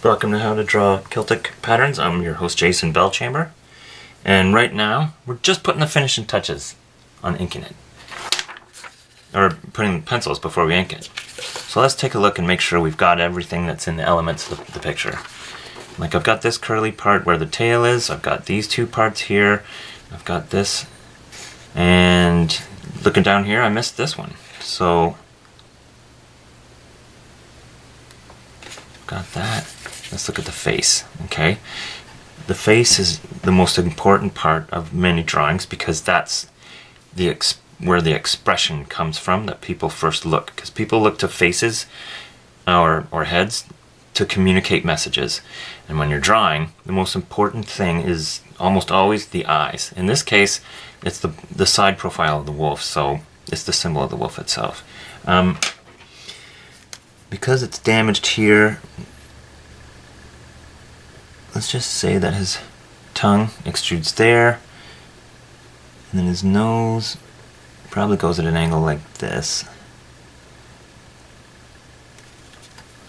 Welcome to How to Draw Celtic Patterns. I'm your host Jason Belchamber, and right now we're just putting the finishing touches on inking it, or putting pencils before we ink it. So let's take a look and make sure we've got everything that's in the elements of the picture. Like I've got this curly part where the tail is, I've got these two parts here, I've got this, and looking down here I missed this one. So got that. Let's look at the face, okay? The face is the most important part of many drawings because that's where the expression comes from, that people first look. Because people look to faces or heads to communicate messages. And when you're drawing, the most important thing is almost always the eyes. In this case, it's the side profile of the wolf, so it's the symbol of the wolf itself. Because it's damaged here, let's just say that his tongue extrudes there, and then his nose probably goes at an angle like this.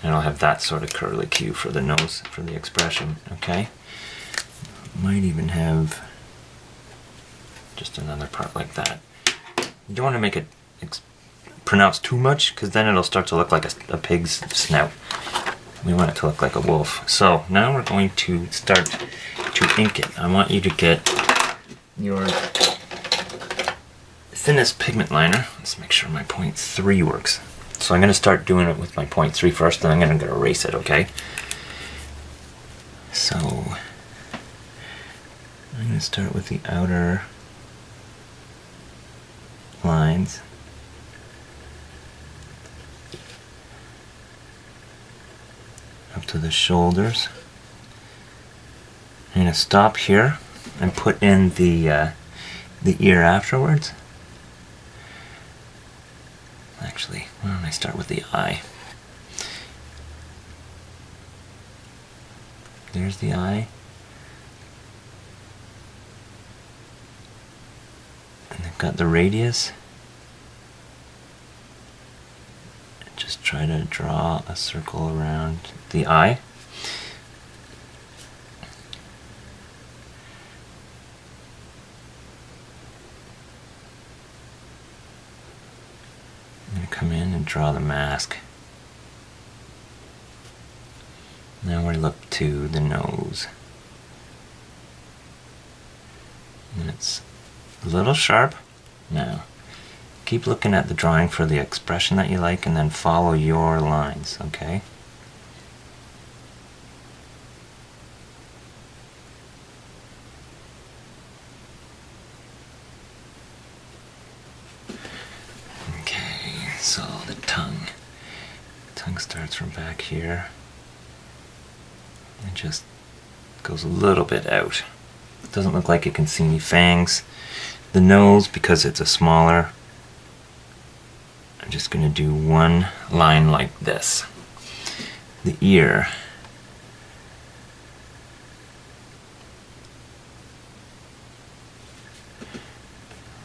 And I'll have that sort of curly cue for the nose, for the expression, okay? Might even have just another part like that. You don't want to make it pronounced too much, because then it'll start to look like a pig's snout. We want it to look like a wolf. So now we're going to start to ink it. I want you to get your thinnest pigment liner. Let's make sure my 0.3 works. So I'm going to start doing it with my 0.3 first, then I'm going to erase it, okay? So I'm going to start with the outer lines. Up to the shoulders. I'm going to stop here and put in the ear afterwards. Actually, why don't I start with the eye? There's the eye. And I've got the radius. Just try to draw a circle around the eye. I'm going to come in and draw the mask. Now we look to the nose. And it's a little sharp. Now, keep looking at the drawing for the expression that you like and then follow your lines, okay? Okay, so the tongue. The tongue starts from back here. It just goes a little bit out. It doesn't look like you can see any fangs. The nose, because it's a smaller, I'm just going to do one line like this. The ear.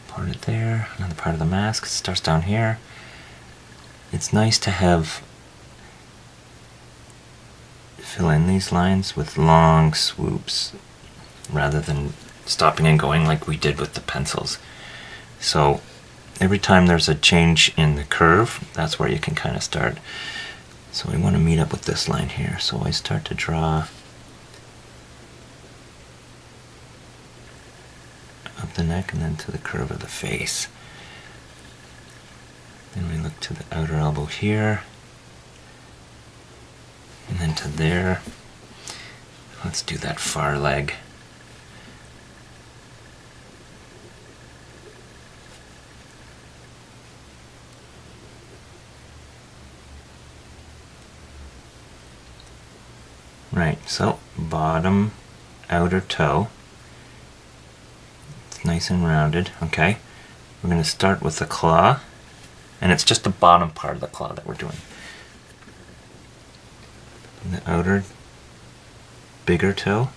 Part it there. Another part of the mask starts down here. It's nice to fill in these lines with long swoops rather than stopping and going like we did with the pencils. So every time there's a change in the curve, that's where you can kind of start. So we want to meet up with this line here. So I start to draw up the neck and then to the curve of the face. Then we look to the outer elbow here. And then to there. Let's do that far leg. Right, so bottom outer toe. It's nice and rounded, okay? We're going to start with the claw, and it's just the bottom part of the claw that we're doing. The outer bigger toe,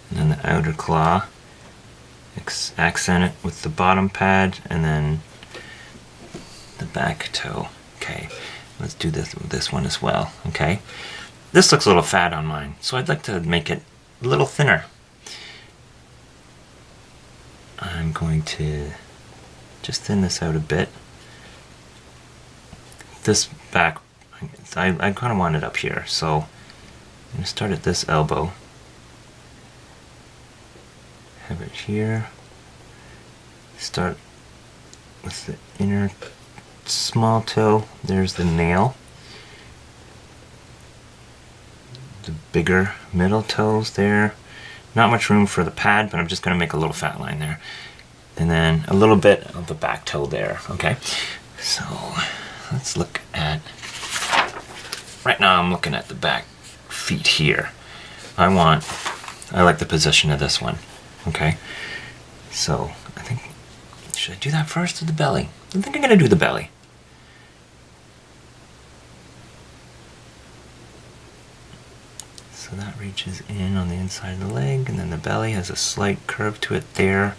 and then the outer claw. Accent it with the bottom pad, and then the back toe. Okay, let's do this one as well, okay? this looks a little fat on mine, so I'd like to make it a little thinner. I'm going to just thin this out a bit. This back, I kind of want it up here, so I'm going to start at this elbow. Have it here. Start with the inner small toe. There's the nail. The bigger middle toes there. Not much room for the pad, but I'm just going to make a little fat line there. And then a little bit of the back toe there, okay? So let's look at, right now I'm looking at the back feet here. I like the position of this one, okay? So I think, should I do that first or the belly? I think I'm going to do the belly. So that reaches in on the inside of the leg, and then the belly has a slight curve to it there.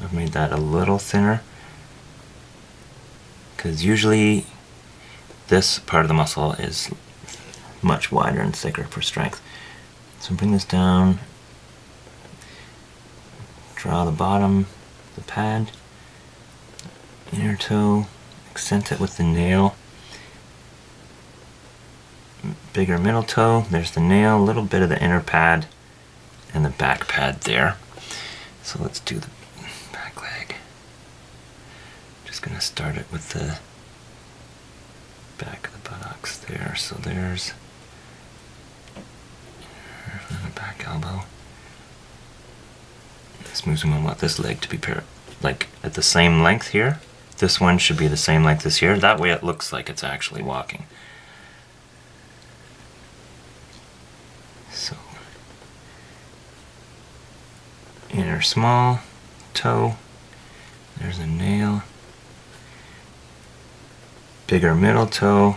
I've made that a little thinner, because usually this part of the muscle is much wider and thicker for strength. So bring this down, draw the bottom, the pad, inner toe, accent it with the nail, bigger middle toe, there's the nail, a little bit of the inner pad, and the back pad there. So let's do the back leg. Just going to start it with the back of the buttocks there. So there's the back elbow. This moves me. I want this leg to be like at the same length here. This one should be the same length as here. That way it looks like it's actually walking. So inner small toe, there's a nail, bigger middle toe,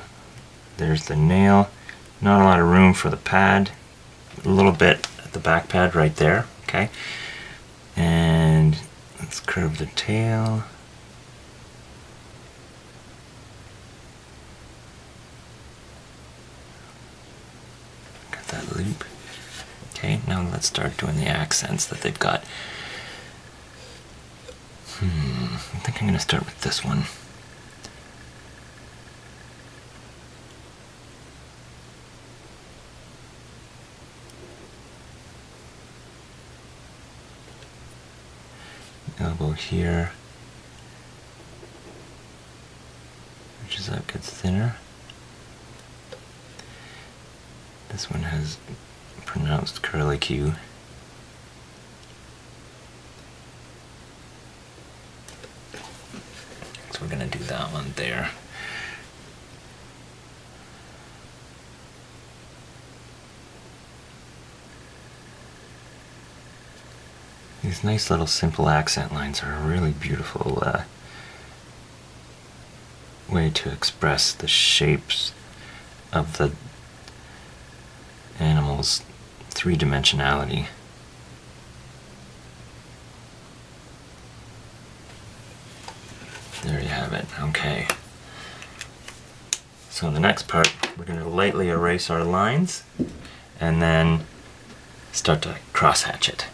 there's the nail, not a lot of room for the pad, a little bit at the back pad right there, okay? And let's curve the tail. Got that loop. Okay, now let's start doing the accents that they've got. I think I'm going to start with this one. Elbow here, reaches up, gets thinner. This one has pronounced curly Q. So we're going to do that one there. These nice little simple accent lines are a really beautiful way to express the shapes of the animal's three-dimensionality. There you have it. Okay. So the next part, we're going to lightly erase our lines and then start to crosshatch it.